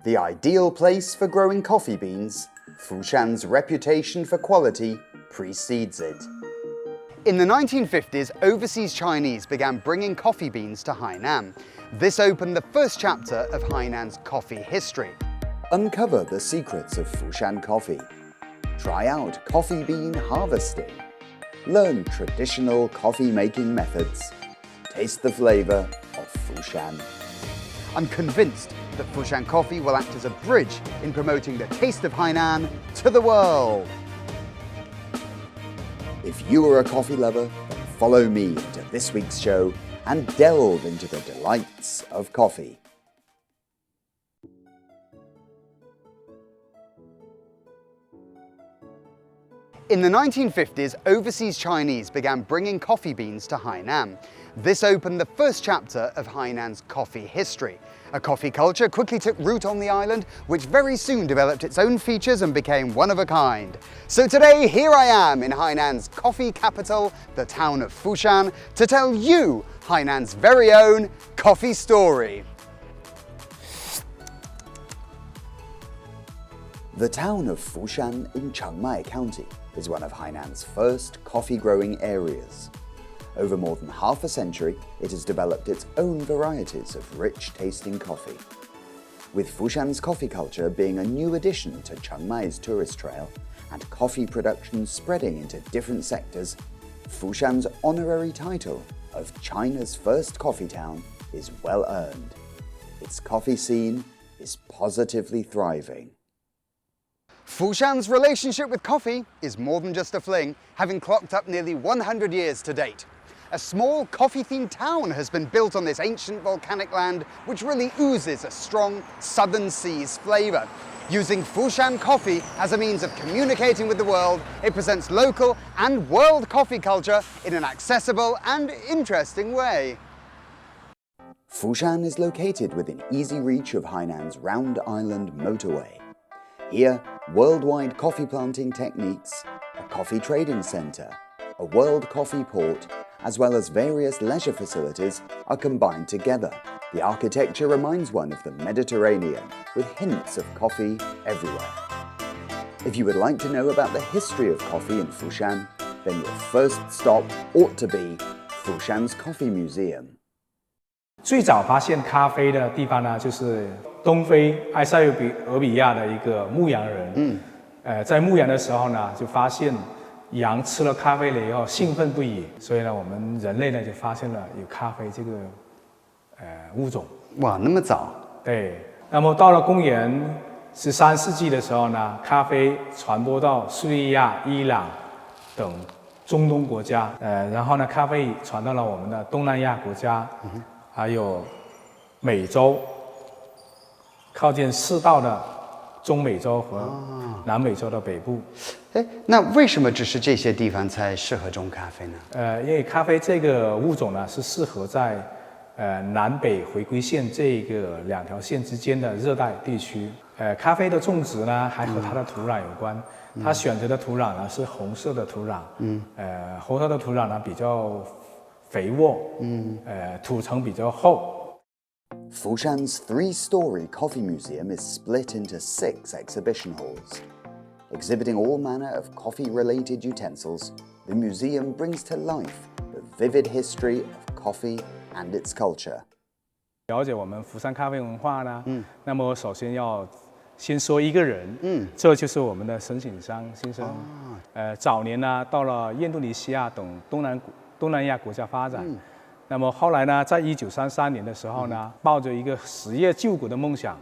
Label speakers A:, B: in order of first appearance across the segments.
A: The ideal place for growing coffee beans, Fushan's reputation for quality precedes it. In the 1950s, overseas Chinese began bringing coffee beans to Hainan. This opened the first chapter of Hainan's coffee history. Uncover the secrets of Fushan coffee. Try out coffee bean harvesting. Learn traditional coffee-making methods. Taste the flavor of Fushan. I'm convinced that Fushan coffee will act as a bridge in promoting the taste of Hainan to the world. If you are a coffee lover, then follow me into this week's show and delve into the delights of coffee. In the 1950s, overseas Chinese began bringing coffee beans to Hainan. This opened the first chapter of Hainan's coffee history. A coffee culture quickly took root on the island, which very soon developed its own features and became one of a kind. So today, here I am in Hainan's coffee capital, the town of Fushan, to tell you Hainan's very own coffee story. The town of Fushan in Chengmai County is one of Hainan's first coffee-growing areas. Over more than half a century, it has developed its own varieties of rich-tasting coffee. With Fushan's coffee culture being a new addition to Chengmai's tourist trail and coffee production spreading into different sectors, Fushan's honorary title of China's first coffee town is well earned. Its coffee scene is positively thriving. Fushan's relationship with coffee is more than just a fling, having clocked up nearly 100 years to date. A small coffee-themed town has been built on this ancient volcanic land, which really oozes a strong southern seas flavour. Using Fushan coffee as a means of communicating with the world, it presents local and world coffee culture in an accessible and interesting way. Fushan is located within easy reach of Hainan's Round Island motorway. Here, worldwide coffee planting techniques, a coffee trading centre, a world coffee port, as well as various leisure facilities are combined together. The architecture reminds one of the Mediterranean, with hints of coffee everywhere. If you would like to know about the history of coffee in Fushan, then your first stop ought to be Fushan's Coffee Museum.
B: 最早发现咖啡的地方呢，就是东非埃塞俄比亚的一个牧羊人。在牧羊的时候呢，就发现羊吃了咖啡了以后兴奋不已，所以呢，我们人类呢就发现了有咖啡这个物种。
A: 哇，那么早？
B: 对。那么到了公元13世纪的时候呢，咖啡传播到叙利亚、伊朗等中东国家。然后呢，咖啡传到了我们的东南亚国家，还有美洲，靠近赤道的中美洲和南美洲的北部。
A: 那为什么只是这些地方才适合种咖啡呢？
B: 因为咖啡这个物种呢，是适合在南北回归线这个两条线之间的热带地区。咖啡的种植呢，还和它的土壤有关。它选择的土壤呢是红色的土壤。红色的土壤呢比较肥沃。土层比较厚。
A: Fushan's three-story coffee museum is split into 6 exhibition halls. Exhibiting all manner of coffee-related utensils, the museum brings to life the vivid history of coffee and its culture.
B: 了解我们福山咖啡文化呢，那么我首先要先说一个人，这就是我们的沈景商先生。早年呢，到了印度尼西亚等东南亚国家发展。那么后来呢，在1933年的时候呢，抱着一个实业救国的梦想，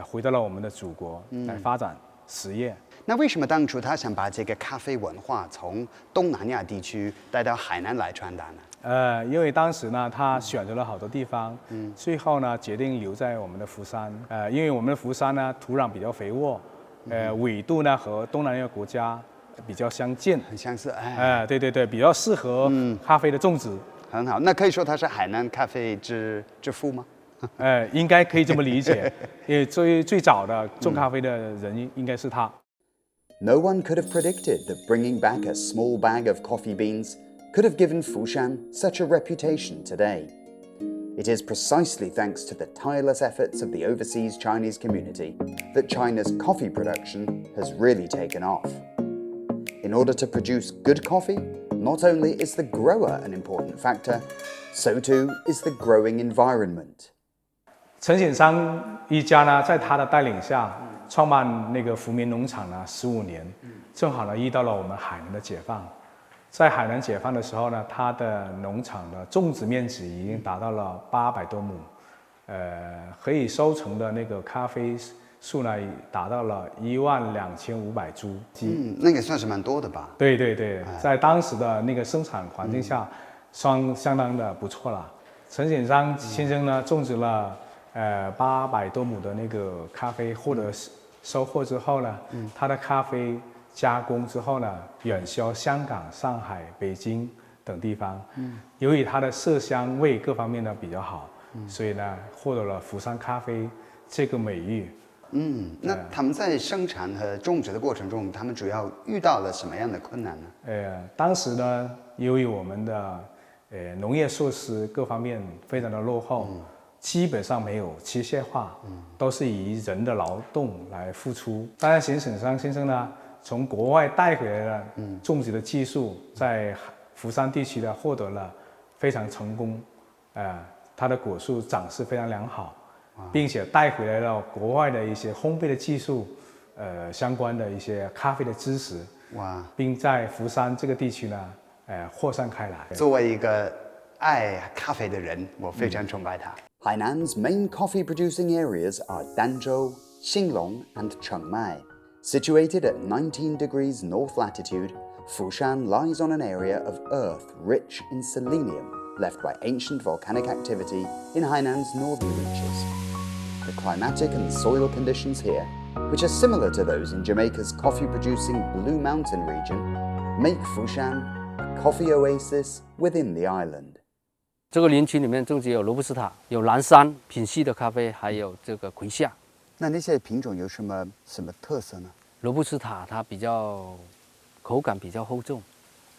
B: 回到了我们的祖国来发展实业。
A: 那为什么当初他想把这个咖啡文化从东南亚地区带到海南来传达呢？
B: 因为当时呢，他选择了好多地方，最后呢，决定留在我们的福山。因为我们的福山呢，土壤比较肥沃，纬度呢和东南亚国家比较相近，
A: 很相似。
B: 对，比较适合咖啡的种植。
A: 很好，那可以说他是海南咖啡之父吗？
B: 应该可以这么理解，因为最早的种咖啡的人应该是他。
A: No one could have predicted that bringing back a small bag of coffee beans could have given Fushan such a reputation today. It is precisely thanks to the tireless efforts of the overseas Chinese community that China's coffee production has really taken off. In order to produce good coffee, not only is the grower an important factor, so too is the growing environment.
B: 陈显商一家呢，在他的带领下，创办那个福民农场呢15年，正好呢遇到了我们海南的解放。在海南解放的时候呢，他的农场的种植面积已经达到了800多亩，可以收成的那个咖啡树呢，达到了12500株。
A: 那也算是蛮多的吧？
B: 对对对，在当时的那个生产环境下，相当的不错了。陈显商先生呢，种植了800多亩的那个咖啡，获得收获之后呢，他的咖啡加工之后呢，远销香港、上海、北京等地方。由于它的色香味各方面呢比较好，所以呢获得了福山咖啡这个美誉。
A: 那他们在生产和种植的过程中，他们主要遇到了什么样的困难呢？
B: 当时呢，由于我们的农业设施各方面非常的落后，基本上没有机械化，都是以人的劳动来付出。当然，陈显商先生呢，从国外带回来的种植的技术，在福山地区呢获得了非常成功，它的果树长势非常良好，并且带回来了国外的一些烘焙的技术，相关的一些咖啡的知识，并在福山这个地区呢，扩散开来。
A: 作为一个爱咖啡的人，我非常崇拜他。Hainan's main coffee producing areas are Danzhou, Xinglong, and Chengmai. Situated at 19 degrees north latitude, Fushan lies on an area of earth rich in selenium left by ancient volcanic activity in Hainan's northern reaches. The climatic and soil conditions here, which are similar to those in Jamaica's coffee-producing Blue Mountain region, make Fushan a coffee oasis within the island.
C: 这个林区里面种植有罗布斯塔、有蓝山品系的咖啡，还有这个葵夏。
A: 那些品种有什么特色呢？
C: 罗布斯塔它比较口感比较厚重，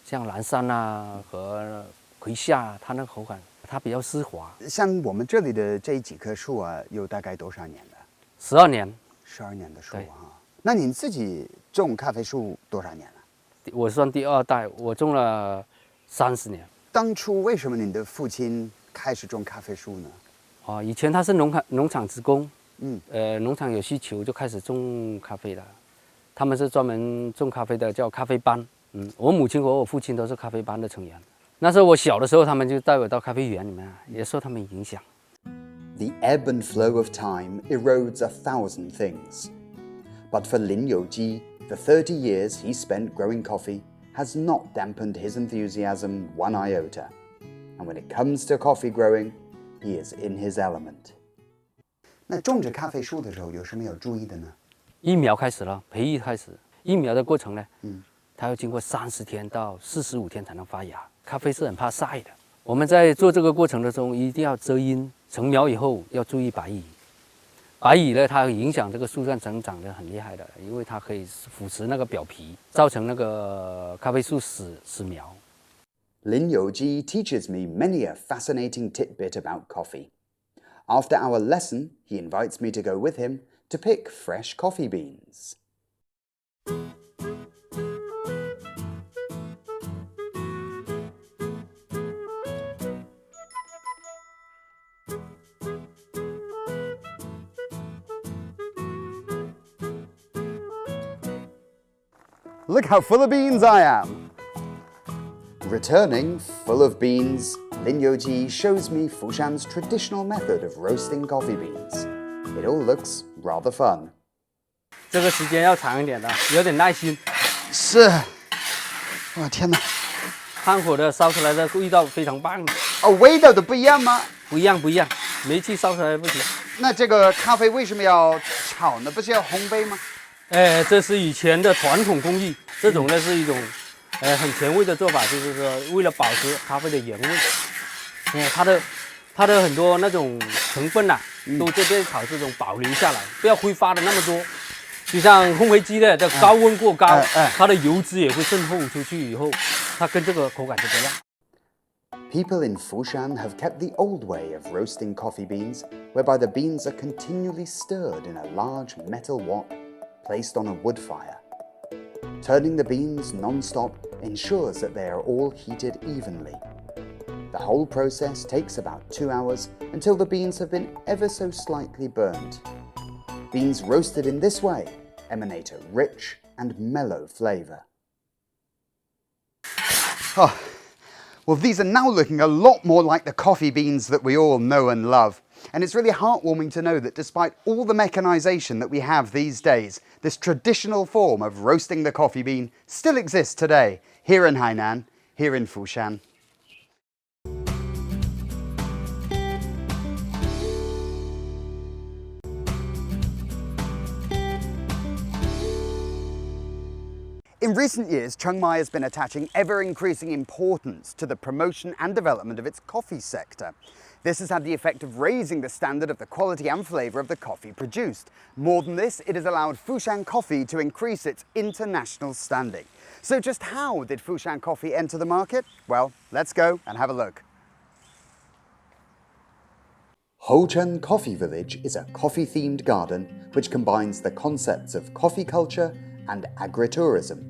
C: 像蓝山啊和葵夏，它那个口感它比较丝滑。
A: 像我们这里的这几棵树啊，有大概多少年的
C: ？12年。
A: 12年的树啊。那你自己种咖啡树多少年了？
C: 我算第2代，我种了30年。
A: 当初为什么你的父亲开始种咖啡树呢？
C: 以前他是农场职工，农场有需求就开始种咖啡了。他们是专门种咖啡的，叫咖啡班。我母亲和我父亲都是咖啡班的成员。那时候我小的时候，他们就带我到咖啡园里面，也受他们影响。
A: The ebb and flow of time erodes 1,000 things, but for Lin Youji, the 30 years he spent growing coffee has not dampened his enthusiasm one iota. And when it comes to coffee growing, he is in his element. 那种植咖啡树的时候有什么要注意的呢？
C: 育苗开始了，培育开始。育苗的过程呢，它要经过30天到45天才能发芽。咖啡是很怕晒的，我们在做这个过程的时候一定要遮阴。成苗以后要注意白蚁。白蚁呢，它影响这个树干成长的很厉害的，因为它可以腐蚀那个表皮，造成那个咖啡树死苗。
A: Lin Youji teaches me many a fascinating tidbit about coffee. After our lesson, he invites me to go with him to pick fresh coffee beans. Look how full of beans I am! Returning full of beans, Lin Youji shows me Fushan's traditional method of roasting coffee beans. It all looks rather fun.
C: 这个时间要长一点的，有点耐心。
A: 是，哇天哪！
C: 炭火的烧出来的味道非常棒。
A: 味道都不一样吗？
C: 不一样，煤气烧出来不行。
A: 那这个咖啡为什么要炒呢？不是要烘焙吗？
C: 这是以前的传统工艺，这种呢是一种，很前卫的做法，就是说为了保持咖啡的原味。它的很多那种成分呐，都这边炒这种保留下来，不要挥发的那么多。就像烘焙机的这高温过高，它的油脂也会渗透出去以后，它跟这个口感就不一样。
A: People in Fushan have kept the old way of roasting coffee beans, whereby the beans are continually stirred in a large metal wok placed on a wood fire. Turning the beans non-stop ensures that they are all heated evenly. The whole process takes about 2 hours until the beans have been ever so slightly burnt. Beans roasted in this way emanate a rich and mellow flavour. Oh, well, these are now looking a lot more like the coffee beans that we all know and love. And it's really heartwarming to know that despite all the mechanisation that we have these days, this traditional form of roasting the coffee bean still exists today, here in Hainan, here in Fushan. In recent years, Chengmai has been attaching ever-increasing importance to the promotion and development of its coffee sector. This has had the effect of raising the standard of the quality and flavour of the coffee produced. More than this, it has allowed Fushan coffee to increase its international standing. So just how did Fushan coffee enter the market? Well, let's go and have a look. Hocheng Coffee Village is a coffee-themed garden which combines the concepts of coffee culture and agritourism.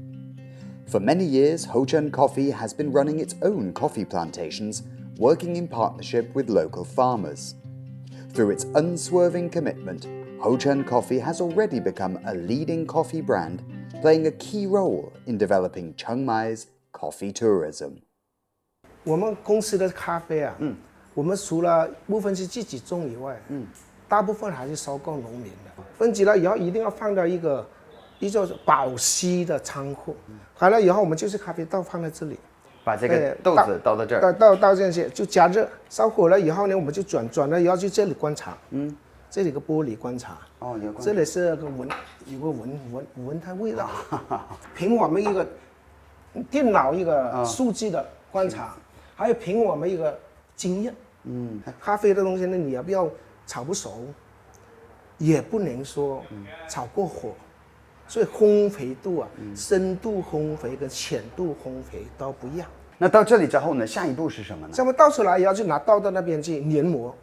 A: For many years, Hocheng Coffee has been running its own coffee plantations, working in partnership with local farmers. Through its unswerving commitment, Hocheng Coffee has already become a leading coffee brand, playing a key role in developing Chengmai's coffee tourism.
D: 我们公司的咖啡啊，我们除了部分是自己种以外，大部分还是收购农民的。分级了以后，一定要放到一个保湿的仓库。好了以后，我们就是咖啡豆放在这里，
A: 把这个豆子倒到这儿，
D: 倒这些就加热，烧火了以后呢，我们就转了以后就这里观察，这里有个玻璃观察，这里是个有个闻它味道，凭我们一个电脑一个数据的观察，还有凭我们一个经验，咖啡的东西呢，你也不要炒不熟，也不能说炒过火。所以烘焙度啊，深度烘焙跟浅度烘焙都不一样。
A: 那到这里之后呢，下一步是什么呢？
D: 这么倒出来以后，就拿倒到那边去研磨，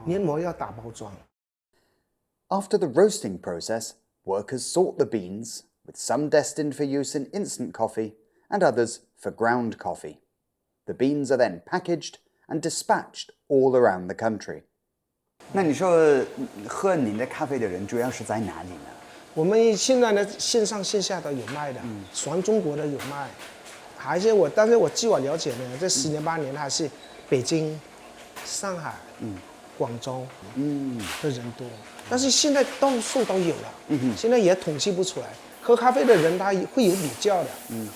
D: 研磨要打包装。
A: After the roasting process, workers sort the beans, with some destined for use in instant coffee and others for ground coffee. The beans are then packaged and dispatched all around the country. 那你说喝您的咖啡的人主要是在哪里呢？
D: 我们现在呢，线上线下都有卖的，全中国的有卖，但是我据我了解呢，这10年8年还是北京、上海、广州的人多，但是现在到处都有了，现在也统计不出来。喝咖啡的人他会有比较的，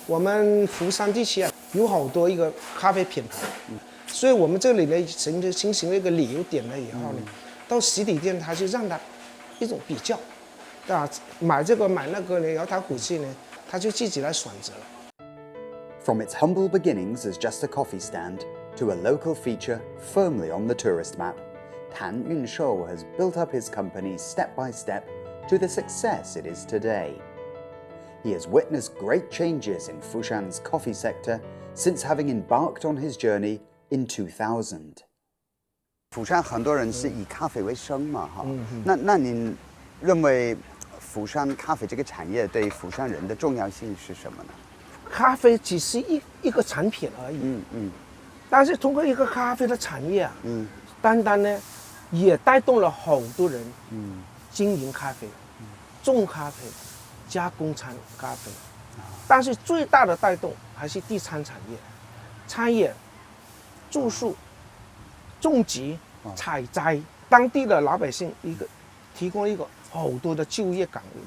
D: 我们福山地区啊有好多一个咖啡品牌，所以我们这里呢形成了一个旅游点了以后呢，到实体店他就让他一种比较。买这个买那个呢，然后他回去呢，他就自己来选择了。
A: From its humble beginnings as just a coffee stand to a local feature firmly on the tourist map, Tan Yunshou has built up his company step by step to the success it is today. He has witnessed great changes in Fushan's coffee sector since having embarked on his journey in 2000. 釜山很多人是以咖啡为生嘛，哈，那您认为釜山咖啡这个产业对釜山人的重要性是什么呢？
D: 咖啡只是一个产品而已，但是通过一个咖啡的产业啊，单单呢也带动了好多人，经营咖啡，种咖啡，加工咖啡，但是最大的带动还是第三产业，餐饮、住宿、种植、采摘，当地的老百姓提供一个好多的就业岗位。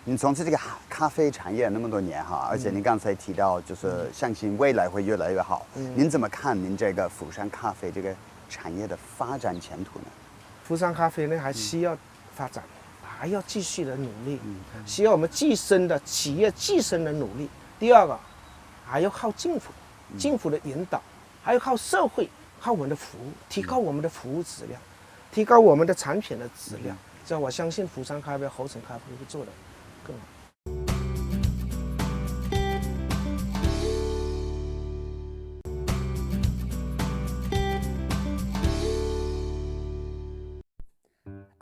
A: 你从事这个咖啡产业那么多年哈，而且您刚才提到就是相信未来会越来越好，您怎么看您这个釜山咖啡这个产业的发展前途呢？
D: 釜山咖啡呢还需要发展，还要继续的努力，需要我们自身的企业自身的努力。第二个，还要靠政府的引导，还要靠社会，靠我们的服务，提高我们的服务质量，提高我们的产品的质量。这样我相信釜山咖啡、后城咖啡会做得更好。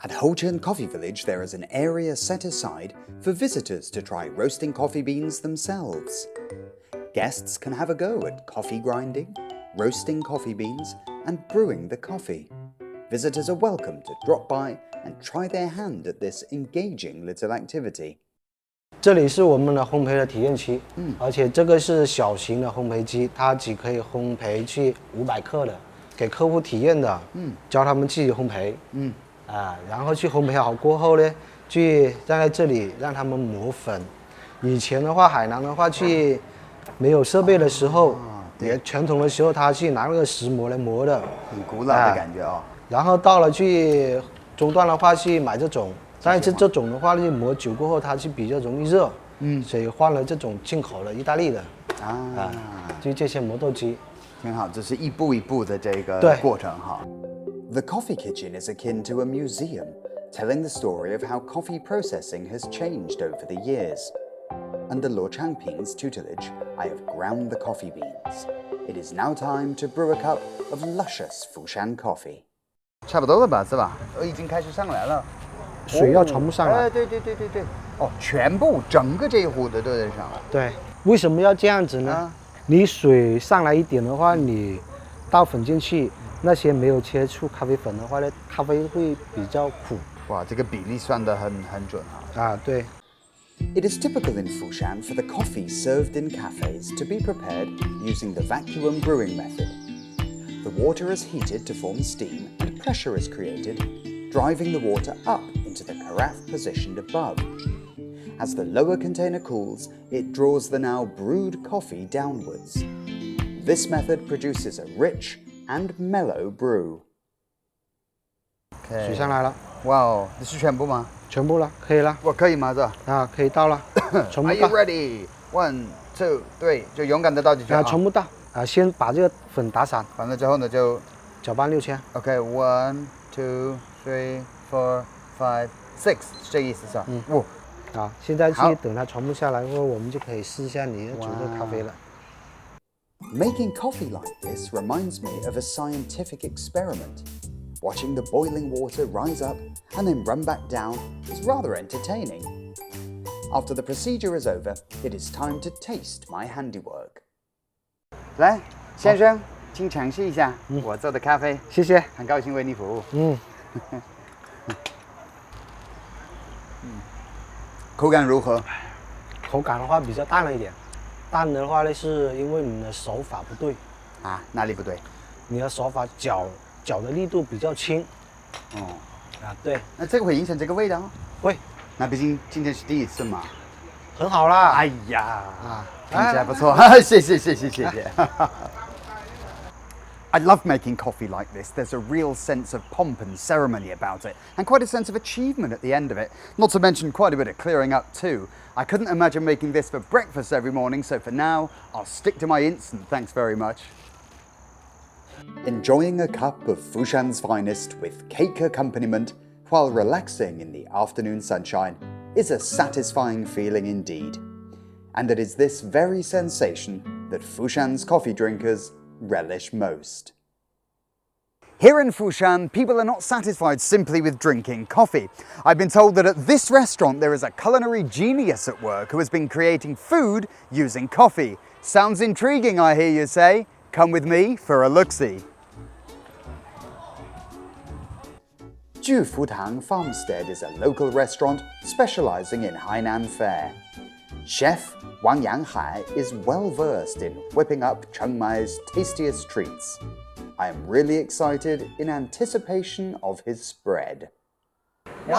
A: At Houchen Coffee Village, there is an area set aside for visitors to try roasting coffee beans themselves. Guests can have a go at coffee grinding, roasting coffee beans, and brewing the coffee. Visitors are welcome to drop by and try their hand at this engaging little activity.
D: 这里是我们的烘焙的体验区，而且这个是小型的烘焙机，它只可以烘焙去500克的，给客户体验的，教他们自己烘焙，然后去烘焙好过后呢，去站在这里让他们磨粉。以前的话，海南的话去没有设备的时候，也传统的时候，他去拿那个石磨来磨的，
A: 很古老的感觉哦。
D: 然后到了去中段的话去买这种，但是这种的话就磨久过后，它是比较容易热，所以换了这种进口的意大利的就这些磨豆机。
A: 挺好，这是一步一步的这个过程哈。The coffee kitchen is akin to a museum, telling the story of how coffee processing has changed over the years. Under Luo Changping's tutelage, I have ground the coffee beans. It is now time to brew a cup of luscious Fushan coffee. 差不多了吧，是吧？已经开始上来了，
D: 水要全部上来。
A: 对。哦，全部整个这一壶的都得上来。
D: 对，为什么要这样子呢？你水上来一点的话，你倒粉进去，那些没有切出咖啡粉的话呢，咖啡会比较苦。
A: 哇，这个比例算得很准啊。
D: 对。
A: It is typical in Fushan for the coffee served in cafes to be prepared using the vacuum brewing method. The water is heated to form steam and pressure is created, driving the water up into the carafe positioned above. As the lower container cools, it draws the now brewed coffee downwards. This method produces a rich and mellow brew.
D: 水上来了。
A: 哇哦，这是全部吗？
D: 全部了，可以了。
A: 我可以吗？这
D: 可以倒了，全部倒。
A: Are you ready? 1, 2, 3，就勇敢的倒进去。
D: 全部倒。先把这个粉打散。
A: 完了之后呢，就
D: 搅拌6圈。
A: OK, 1, 2, 3, 4, 5, 6，是这意思是吧？
D: 现在去等它全部下来后，我们就可以试一下你煮的咖啡了。
A: Making coffee like this reminds me of a scientific experiment. Watching the boiling water rise up and then run back down is rather entertaining. After the procedure is over, it is time to taste my handiwork. 来，先生，请尝试一下我做的咖啡。
D: 谢谢，
A: 很高兴为你服务。口感如何？
D: 口感的话比较淡了一点，淡的话呢是因为你的手法不对。
A: 哪里不对？
D: 你的手法搅的力度比较轻。对。那
A: 这个会影响这个味道？
D: 会。
A: 那毕竟今天是第一次嘛。
D: 很好啦。
A: 哎呀，听起来不错，谢谢。I love making coffee like this. There's a real sense of pomp and ceremony about it, and quite a sense of achievement at the end of it. Not to mention quite a bit of clearing up too. I couldn't imagine making this for breakfast every morning, so for now, I'll stick to my instant. Thanks very much. Enjoying a cup of Fushan's finest with cake accompaniment while relaxing in the afternoon sunshine is a satisfying feeling indeed. And it is this very sensation that Fushan's coffee drinkers relish most. Here in Fushan, people are not satisfied simply with drinking coffee. I've been told that at this restaurant there is a culinary genius at work who has been creating food using coffee. Sounds intriguing, I hear you say. Come with me for a look-see. Jufutang Farmstead is a local restaurant specializing in Hainan fare. Chef Wang Yanghai is well versed in whipping up Chengmai's tastiest treats. I am really excited in anticipation of his spread. 你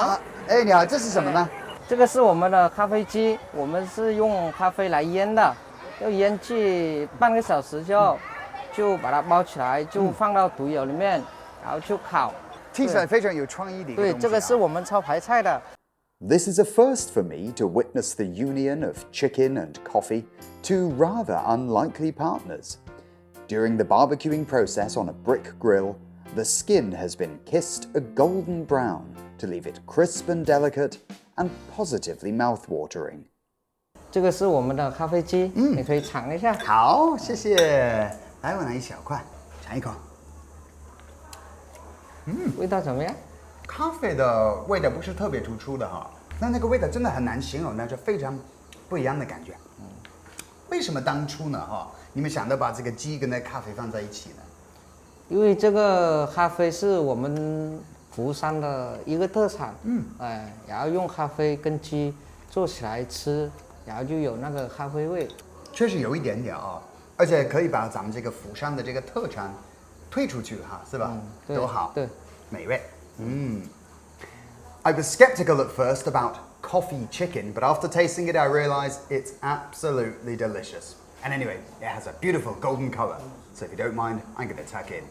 A: 好，这是什么呢？
E: 这个是我们的咖啡机，我们是用咖啡来腌的，要腌制半个小时就把它包起来，就放到毒油里面，然后就烤。
A: 听起来非常有创意的一个东西。
E: 对，这个是我们招牌菜的。
A: This is a first for me to witness the union of chicken and coffee, two rather unlikely partners. During the barbecuing process on a brick grill, the skin has been kissed a golden brown to leave it crisp and delicate and positively mouth-watering.
E: 这个是我们的咖啡机，你可以尝一下。
A: 好，谢谢。来，我拿一小块，尝一口。
E: 味道怎么样？
A: 咖啡的味道不是特别突出的哈，那个味道真的很难形容，那就非常不一样的感觉。为什么当初呢哈，你们想到把这个鸡跟那咖啡放在一起呢？
E: 因为这个咖啡是我们福山的一个特产，然后用咖啡跟鸡做起来吃，然后就有那个咖啡味。
A: 确实有一点点啊，而且可以把咱们这个福山的这个特产推出去哈，是吧？多好，
E: 对，
A: 美味。I was skeptical at first about coffee chicken, but after tasting it, I realized it's absolutely delicious. And anyway, it has a beautiful golden color. So if you don't mind, I'm going to tuck in.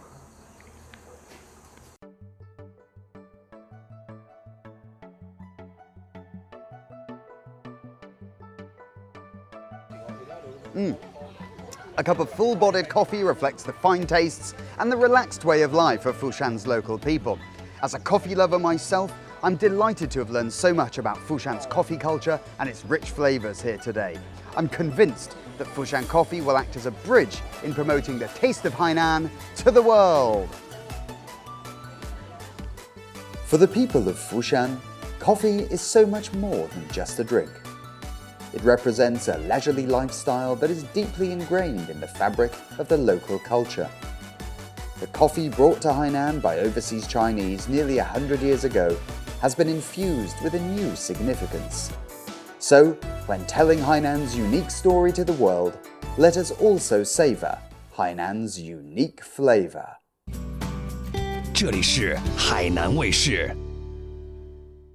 A: A cup of full-bodied coffee reflects the fine tastes and the relaxed way of life of Fushan's local people. As a coffee lover myself, I'm delighted to have learned so much about Fushan's coffee culture and its rich flavors here today. I'm convinced that Fushan coffee will act as a bridge in promoting the taste of Hainan to the world. For the people of Fushan, coffee is so much more than just a drink. It represents a leisurely lifestyle that is deeply ingrained in the fabric of the local culture. The coffee brought to Hainan by overseas Chinese nearly 100 years ago has been infused with a new significance. So, when telling Hainan's unique story to the world, let us also savor Hainan's unique flavor.
F: 这里是海南卫视。